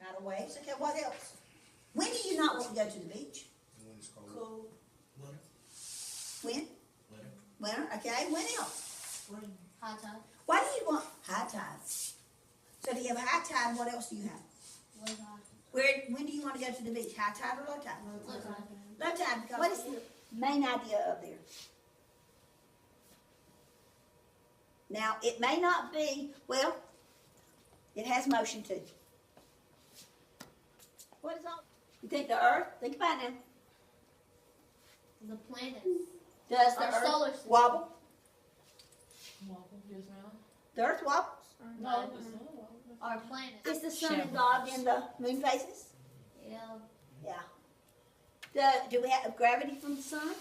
Tidal waves. Okay, what else? When do you not want to go to the beach? When it's cold. Cold. Winter. When? Winter. Okay. When else? Spring. High tide. Why do you want high tides? So if you have high tide, what else do you have? Low tide. When do you want to go to the beach? High tide or low tide? Low tide. Low tide. Because what is the main idea of there? Now it may not be. Well, it has motion too. What is all? You think the Earth? Think about it now. The planets. Does the Our Earth solar system. wobble? Wobble, yes, ma'am. The Earth wobbles. No, the sun wobble. Our planets. Is the sun involved in the moon phases? Yeah. Yeah. Do we have gravity from the sun?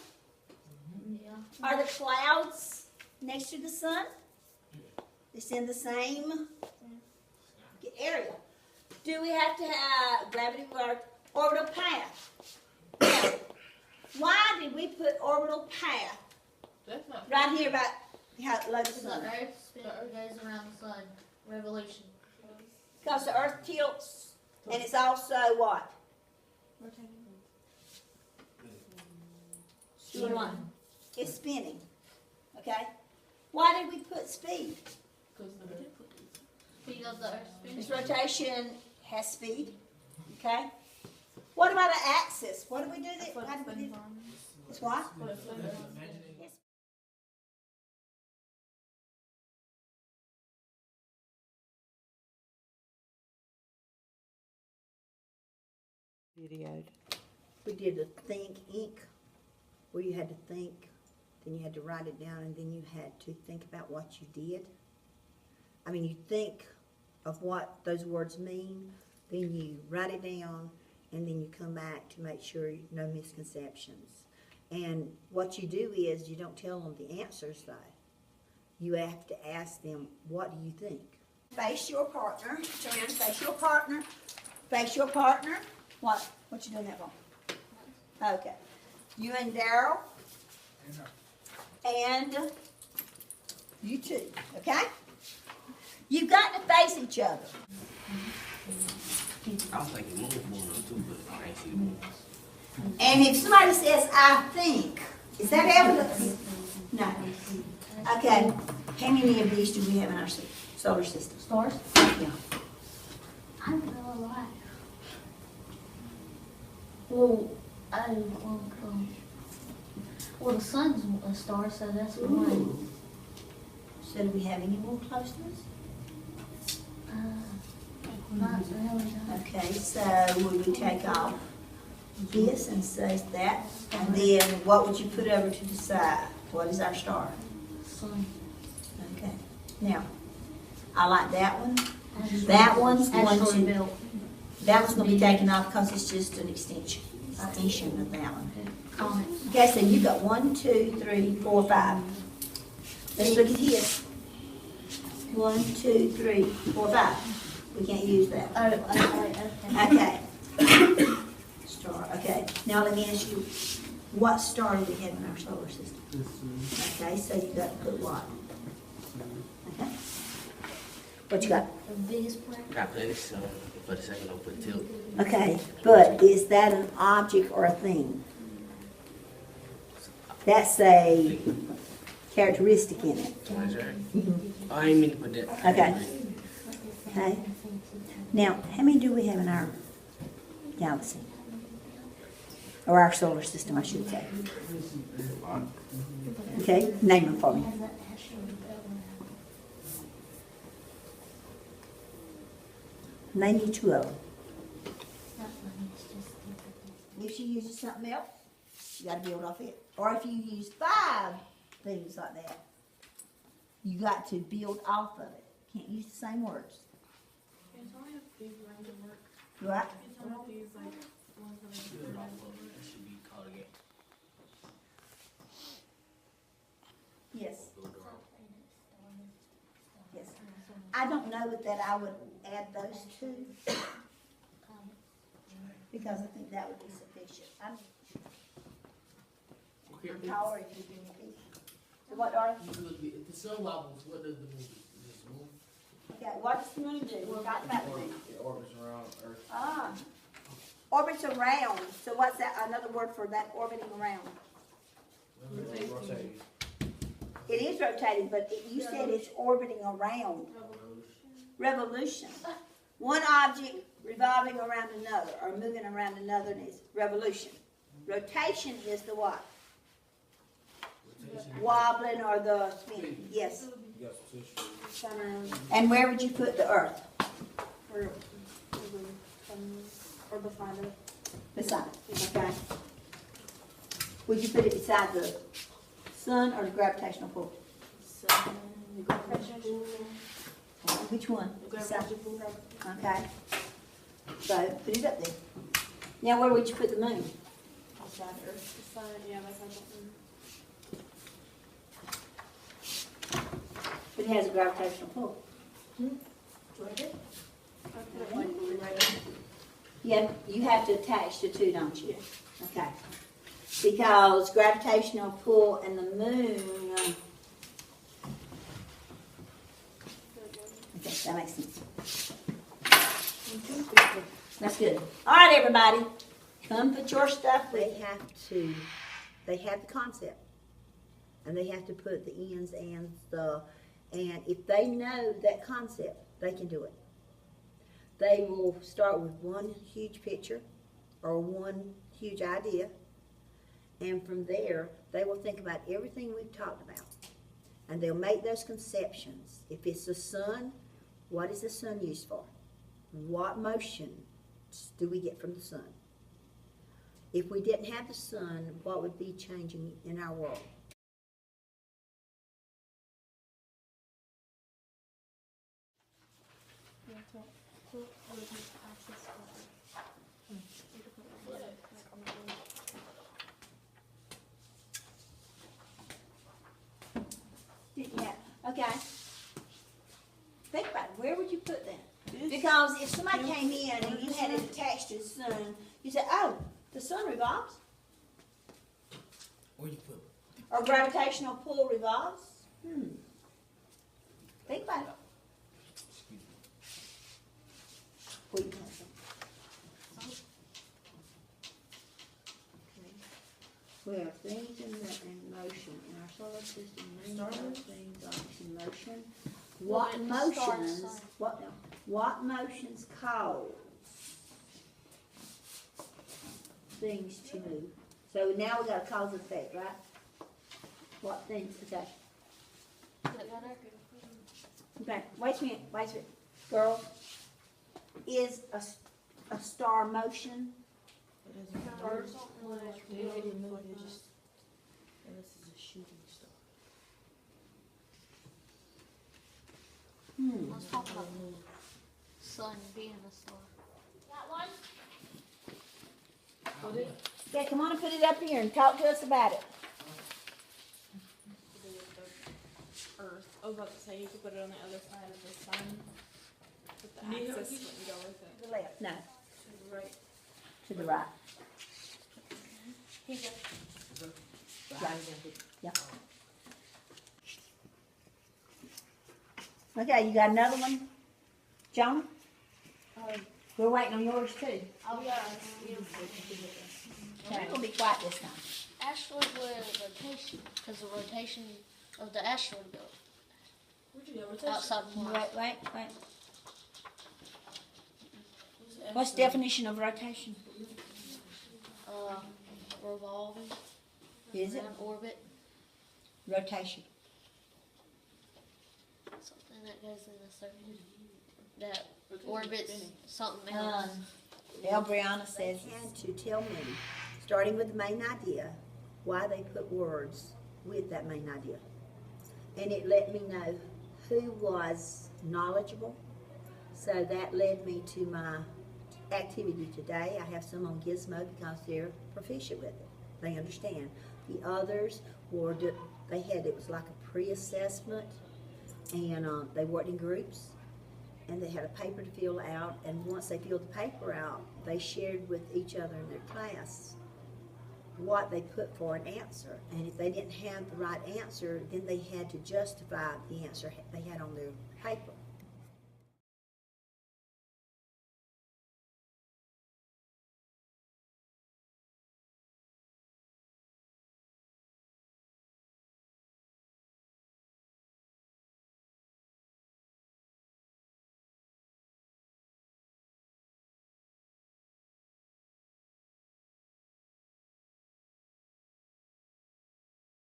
Yeah. Are the clouds next to the sun? It's in the same area. Do we have to have gravity or orbital path? Now, why did we put orbital path That's not. right here about how low the The sun? Earth goes around the sun. Revolution. Because the Earth tilts, and it's also what? Doing what? It's spinning. Okay? Why did we put speed? Because the Speed of the Earth This spinning. rotation has speed. Okay? What about an axis? What do we do that? How do we do that? It's what? Yes. Videoed. We did a think ink where you had to think, then you had to write it down, and then you had to think about what you did. I mean, you think of what those words mean, then you write it down, and then you come back to make sure no misconceptions. And what you do is you don't tell them the answers though. You have to ask them, what do you think? Face your partner. Turn around and face your partner. Face your partner. What? What you doing that for? Okay. You and Daryl. And you two. Okay? You've got to face each other. I was thinking move one or two, but I ain't see the move. And if somebody says, I think, is that evidence? No. Okay. How many of these do we have in our solar system? Stars? Yeah. I don't know a lot. Well, well, the sun's a star, so that's one. Ooh. So do we have any more closeness? Not really. No. Okay, so would we take off this and say that? And then what would you put over to the side? What is our star? Sun. Okay. Now, I like that one. That one's going Asteroid to, belt. that one's going to be taken off because it's just an extension of that one. Comet. Okay, so you got 1, 2, 3, 4, 5. Let's look at his. 1, 2, 3, 4, 5. We can't use that. Oh, okay. Okay. Star, okay. Now let me ask you, what star do we have in our solar system? Okay, so you got to put what? Okay. What you got? The biggest planet. Got plenty, so for the second, I'll put tilt. Okay, but is that an object or a thing? That's a characteristic in it. That's right. Oh, I ain't mean to put that. Okay. Okay. Now, how many do we have in our galaxy? Or our solar system, I should say. Okay, name them for me. Name me 2 of them. If she uses something else, you got to build off it. Or if you use 5 things like that, you got to build off of it. Can't use the same words. Can some of these range of work? Right? Can some of these like ones that are That should be called again. Yes. Yes. I don't know that I would add those 2 because I think that would be sufficient. I mean, Okay. how are you doing? So what are If the sun wobbles, what does the move do? Does it move? Okay, what does the moon do? We got that moon. It orbits around Earth. Ah, orbits around. So what's that, another word for that orbiting around? Rotating. It is rotating, but you said it's orbiting around. Revolution. One object revolving around another or moving around another is revolution. Rotation is the what? Wobbling or the spinning. Yes. And where would you put the Earth? Or beside it. Beside it. Okay. Would you put it beside the sun or the gravitational pull? Which one? Beside. Okay. So put it up there. Now where would you put the moon? Beside Earth. Beside, yeah, beside the moon. It has a gravitational pull. Yeah, you have to attach the two, don't you? Okay. Because gravitational pull and the moon. Okay, that makes sense. That's good. All right, everybody. Come put your stuff. They have the concept. And they have to put the ends and if they know that concept, they can do it. They will start with one huge picture or one huge idea, and from there, they will think about everything we've talked about. And they'll make those conceptions. If it's the sun, what is the sun used for? What motion do we get from the sun? If we didn't have the sun, what would be changing in our world? Yeah, okay. Think about it. Where would you put that? Because if somebody came in and you had it attached to the sun, you said, oh, the sun revolves? Where you put? Or gravitational pull revolves? Think about it. What do you think? Well, things in motion in our solar system, things are in motion. What motions? What motions cause things to move? So now we got a cause and effect, right? What things? Okay. Okay. Wait a minute. Girl, is a star motion? Let's talk about the sun being a star. That one? Yeah, come on and put it up here and talk to us about it. Earth. I was about to say you could put it on the other side of the sun. With the axis wouldn't go with it. To the left, no, To the right. to the right. Here you go. Yeah. Okay, you got another one, John? We're waiting on yours too. Oh, yeah. Okay, we'll be quiet this time. Asteroid with rotation, because the rotation of the asteroid belt outside of Mars. Wait. What's the definition of rotation? Revolving. Is it? Around orbit. Rotation. Something that goes in a certain, that orbits something else. Brianna says and to tell me, starting with the main idea, why they put words with that main idea. And it let me know who was knowledgeable. So that led me to my activity today. I have some on Gizmo because they're proficient with it. They understand. The others were, it was like a pre-assessment, and they worked in groups, and they had a paper to fill out, and once they filled the paper out, they shared with each other in their class what they put for an answer. And if they didn't have the right answer, then they had to justify the answer they had on their paper.